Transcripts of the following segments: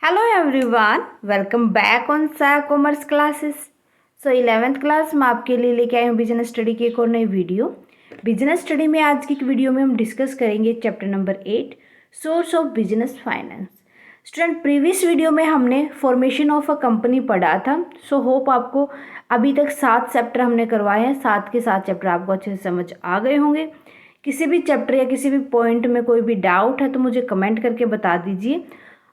Hello everyone, welcome back on Saya Commerce Classes. So 11th class में आपके लिए लेके आई हूँ बिजनेस स्टडी की एक और नई वीडियो। बिजनेस स्टडी में आज की वीडियो में हम डिस्कस करेंगे chapter number 8 source of business finance. Student previous video में हमने फॉर्मेशन ऑफ अ कंपनी पढ़ा था। सो होप आपको अभी तक 7 चैप्टर हमने करवाए हैं, 7 के 7 चैप्टर आपको अच्छे से समझ आ गए होंगे। किसी भी चैप्टर या किसी भी पॉइंट में कोई भी डाउट है तो मुझे कमेंट करके बता दीजिए।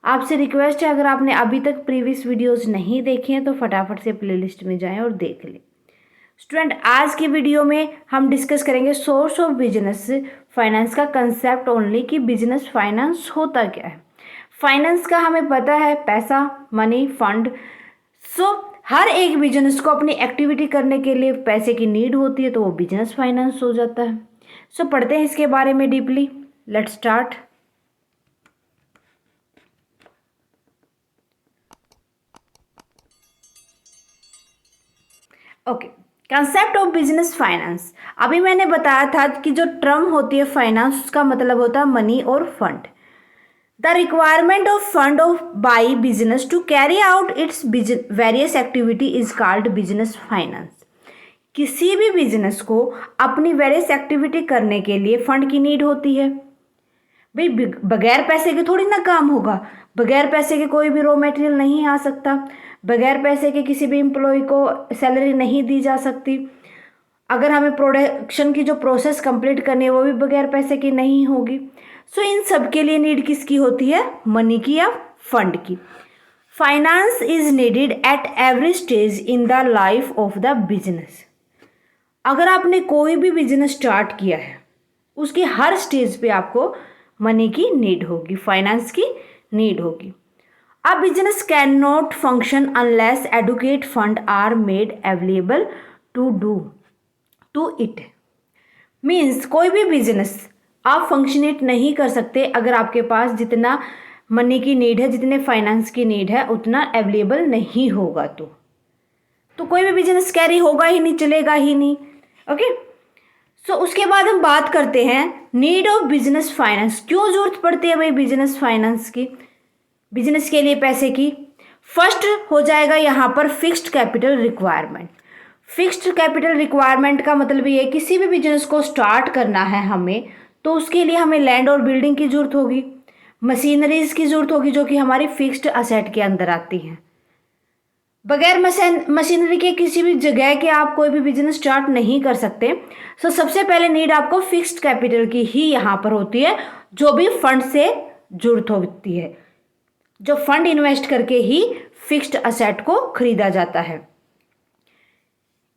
आपसे रिक्वेस्ट है, अगर आपने अभी तक प्रीवियस वीडियोस नहीं देखे हैं तो फटाफट से प्लेलिस्ट में जाएं और देख लें। स्टूडेंट आज की वीडियो में हम डिस्कस करेंगे सोर्स ऑफ बिजनेस फाइनेंस का कंसेप्ट ओनली कि बिजनेस फाइनेंस होता क्या है। फाइनेंस का हमें पता है पैसा, मनी, फंड। सो हर एक बिजनेस को अपनी एक्टिविटी करने के लिए पैसे की नीड होती है तो वो बिजनेस फाइनेंस हो जाता है। सो पढ़ते हैं इसके बारे में deeply. Let's start. Okay, concept of business finance. अभी मैंने बताया था कि जो टर्म होती है फाइनेंस उसका मतलब होता है मनी और fund. The requirement of fund of by business to carry out its various activity is called business finance. किसी भी बिजनेस को अपनी वेरियस एक्टिविटी करने के लिए फंड की नीड होती है। भाई बगैर पैसे के थोड़ी ना काम होगा, बगैर पैसे के कोई भी रॉ मटेरियल नहीं आ सकता, बगैर पैसे के किसी भी एम्प्लॉय को सैलरी नहीं दी जा सकती। अगर हमें प्रोडक्शन की जो प्रोसेस कंप्लीट करनी है वो भी बगैर पैसे की नहीं होगी। सो इन सब के लिए नीड किसकी होती है? मनी की या फंड की। Finance is needed at every stage in the life of the business. अगर आपने कोई भी बिजनेस स्टार्ट किया है उसकी हर स्टेज पे आपको मनी की नीड होगी, फाइनेंस की नीड होगी। A business cannot function unless adequate fund are made available to it. Means कोई भी बिजनेस आप फंक्शनेट नहीं कर सकते अगर आपके पास जितना मनी की नीड है, जितने फाइनेंस की नीड है उतना अवेलेबल नहीं होगा तो कोई भी बिजनेस कैरी होगा ही नहीं, चलेगा ही नहीं। ओके, सो उसके बाद हम बात करते हैं नीड ऑफ बिजनेस फाइनेंस। क्यों जरूरत पड़ती है भाई बिजनेस फाइनेंस की, बिजनेस के लिए पैसे की? फर्स्ट हो जाएगा यहाँ पर fixed capital requirement. Fixed capital requirement का मतलब ये है किसी भी बिजनेस को स्टार्ट करना है हमें तो उसके लिए हमें लैंड और बिल्डिंग की जरूरत होगी, मशीनरीज की जरूरत होगी जो कि हमारी फिक्स्ड असेट के अंदर आती हैं। बगैर मशीनरी के किसी भी जगह के आप कोई भी बिजनेस स्टार्ट नहीं कर सकते। सो सबसे पहले नीड आपको फिक्स्ड कैपिटल की ही यहाँ पर होती है, जो भी फंड से जरूरत होती है, जो फंड इन्वेस्ट करके ही फिक्स्ड असेट को खरीदा जाता है।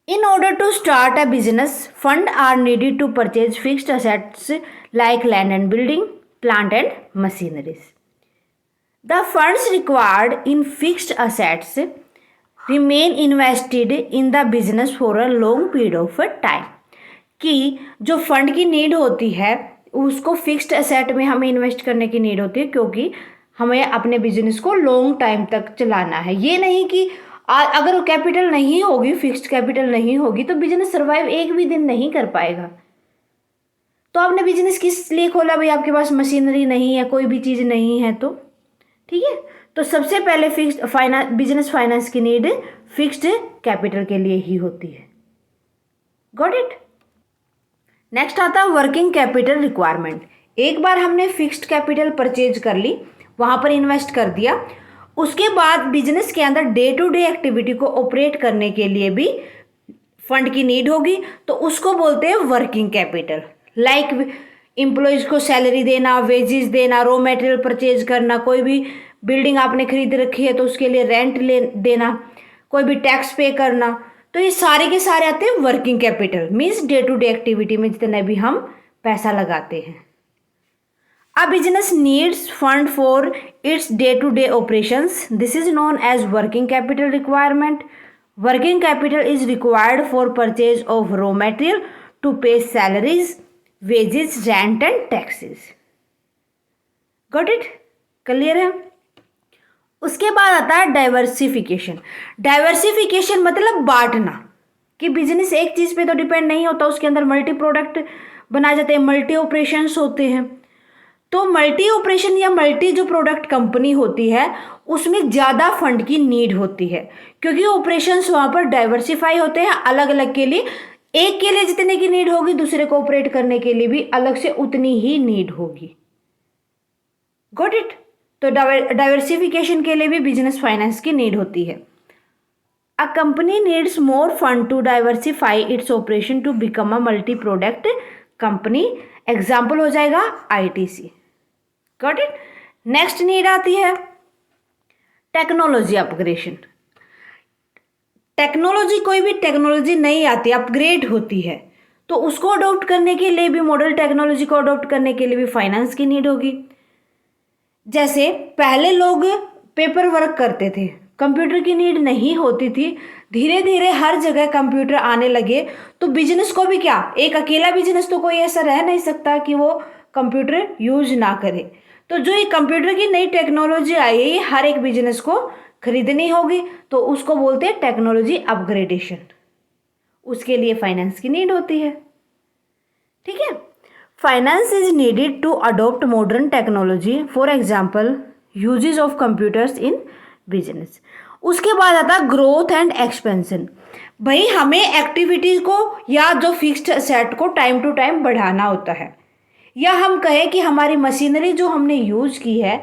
In order to start a business fund are needed to purchase fixed assets like land and building, plant and machineries. The funds required in fixed assets remain invested in the business for a long period of time. कि जो fund की need होती है उसको fixed asset में हमें invest करने की नीड होती है क्योंकि हमें अपने बिजनेस को लॉन्ग टाइम तक चलाना है। ये नहीं कि अगर वो कैपिटल नहीं होगी, फिक्स्ड कैपिटल नहीं होगी तो बिजनेस सर्वाइव एक भी दिन नहीं कर पाएगा। तो आपने बिजनेस किस लिए खोला भाई? आपके पास मशीनरी नहीं है, कोई भी चीज़ नहीं है तो ठीक है। तो सबसे पहले फिक्स्ड फाइनेंस, बिजनेस फाइनेंस की नीड फिक्स्ड कैपिटल के लिए ही होती है। Got it? नेक्स्ट आता है वर्किंग कैपिटल रिक्वायरमेंट। एक बार हमने फिक्स्ड कैपिटल परचेज कर ली, वहाँ पर इन्वेस्ट कर दिया, उसके बाद बिजनेस के अंदर डे टू डे एक्टिविटी को ऑपरेट करने के लिए भी फंड की नीड होगी तो उसको बोलते हैं वर्किंग कैपिटल। लाइक एम्प्लॉयज़ को सैलरी देना, वेजेस देना, रॉ मटेरियल परचेज करना, कोई भी बिल्डिंग आपने खरीद रखी है तो उसके लिए रेंट देना, कोई भी टैक्स पे करना, तो ये सारे के सारे आते हैं working capital. Means day to day activity में जितना भी हम पैसा लगाते हैं। A business needs fund for its day-to-day operations. This is known as working capital requirement. Working capital is required for purchase of raw material to pay salaries, wages, rent and taxes. Got it? Clear है? उसके बाद आता है diversification. Diversification मतलब बांटना, कि business एक चीज़ पे तो डिपेंड नहीं होता, उसके अंदर मल्टी प्रोडक्ट बनाए जाते हैं, मल्टी ऑपरेशंस होते हैं। तो मल्टी ऑपरेशन या मल्टी जो प्रोडक्ट कंपनी होती है उसमें ज़्यादा फंड की नीड होती है, क्योंकि ऑपरेशंस वहाँ पर डाइवर्सिफाई होते हैं अलग अलग के लिए। एक के लिए जितने की नीड होगी दूसरे को ऑपरेट करने के लिए भी अलग से उतनी ही नीड होगी। Got it. तो डाइवर्सिफिकेशन के लिए भी बिजनेस फाइनेंस की नीड होती है। A company needs more fund to diversify its operation to become a multi product company. Example हो जाएगा ITC। Got it. Next need आती है टेक्नोलॉजी अपग्रेडेशन। टेक्नोलॉजी, कोई भी टेक्नोलॉजी नई आती है, अपग्रेड होती है, तो उसको अडॉप्ट करने के लिए भी, मॉडल टेक्नोलॉजी को अडॉप्ट करने के लिए भी फाइनेंस की नीड होगी। जैसे पहले लोग पेपर वर्क करते थे, कंप्यूटर की नीड नहीं होती थी, धीरे धीरे हर जगह कंप्यूटर आने लगे, तो बिजनेस को भी क्या, एक अकेला बिजनेस तो कोई ऐसा रह नहीं सकता कि वो कंप्यूटर यूज ना करे। तो जो ये कंप्यूटर की नई टेक्नोलॉजी आई है ये हर एक बिजनेस को खरीदनी होगी, तो उसको बोलते हैं टेक्नोलॉजी अपग्रेडेशन। उसके लिए फाइनेंस की नीड होती है। ठीक है। Finance is needed to adopt modern technology, for example uses of computers in business. उसके बाद आता है ग्रोथ एंड एक्सपेंशन। भाई हमें एक्टिविटीज को या जो फिक्स्ड सेट को टाइम टू टाइम बढ़ाना होता है, या हम कहें कि हमारी मशीनरी जो हमने यूज की है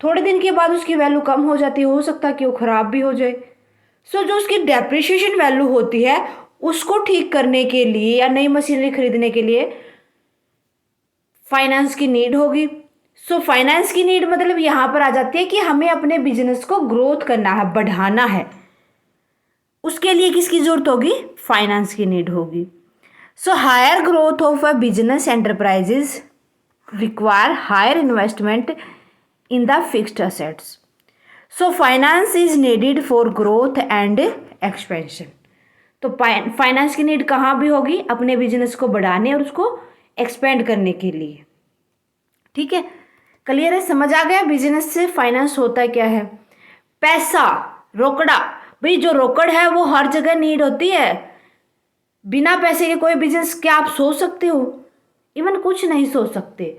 थोड़े दिन के बाद उसकी वैल्यू कम हो जाती है, हो सकता है कि वो ख़राब भी हो जाए। सो जो उसकी डेप्रिसिएशन वैल्यू होती है उसको ठीक करने के लिए या नई मशीनरी खरीदने के लिए फाइनेंस की नीड होगी। सो फाइनेंस की नीड मतलब यहाँ पर आ जाती है कि हमें अपने बिजनेस को ग्रोथ करना है, बढ़ाना है, उसके लिए किसकी जरूरत होगी, फाइनेंस की नीड होगी। So higher growth of a business enterprises require higher investment in the fixed assets. So finance is needed for growth and expansion. तो फाइनेंस की नीड कहाँ भी होगी, अपने बिजनेस को बढ़ाने और उसको एक्सपेंड करने के लिए। ठीक है, क्लियर है, समझ आ गया बिजनेस से फाइनेंस होता है क्या है। पैसा, रोकड़ा, भाई जो रोकड़ है वो हर जगह नीड होती है। बिना पैसे के कोई बिजनेस क्या आप सोच सकते हो, इवन कुछ नहीं सोच सकते।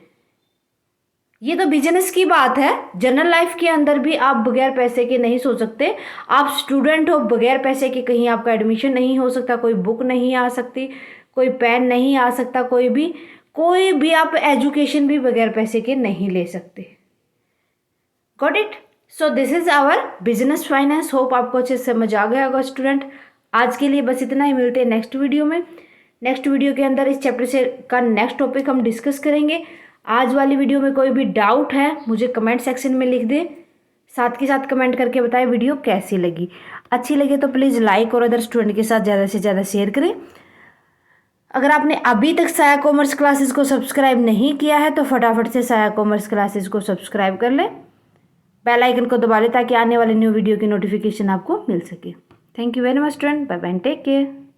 ये तो बिजनेस की बात है, जनरल लाइफ के अंदर भी आप बगैर पैसे के नहीं सोच सकते। आप स्टूडेंट हो, बगैर पैसे के कहीं आपका एडमिशन नहीं हो सकता, कोई बुक नहीं आ सकती, कोई पेन नहीं आ सकता, कोई भी आप एजुकेशन भी बगैर पैसे के नहीं ले सकते। Got it. So this is our business finance. Hope आपको अच्छे से समझ आ गया होगा स्टूडेंट। आज के लिए बस इतना ही, मिलते हैं नेक्स्ट वीडियो में। नेक्स्ट वीडियो के अंदर इस चैप्टर से का नेक्स्ट टॉपिक हम डिस्कस करेंगे। आज वाली वीडियो में कोई भी डाउट है मुझे कमेंट सेक्शन में लिख दें, साथ के साथ कमेंट करके बताएं वीडियो कैसी लगी। अच्छी लगे तो प्लीज़ लाइक और अदर स्टूडेंट के साथ ज़्यादा से ज़्यादा शेयर करें। अगर आपने अभी तक साया कॉमर्स क्लासेस को सब्सक्राइब नहीं किया है तो फटाफट से साया कॉमर्स क्लासेस को सब्सक्राइब कर लें, बेल आइकन को दबा लें ताकि आने वाले न्यू वीडियो की नोटिफिकेशन आपको मिल सके। Thank you very much student, bye bye, take care.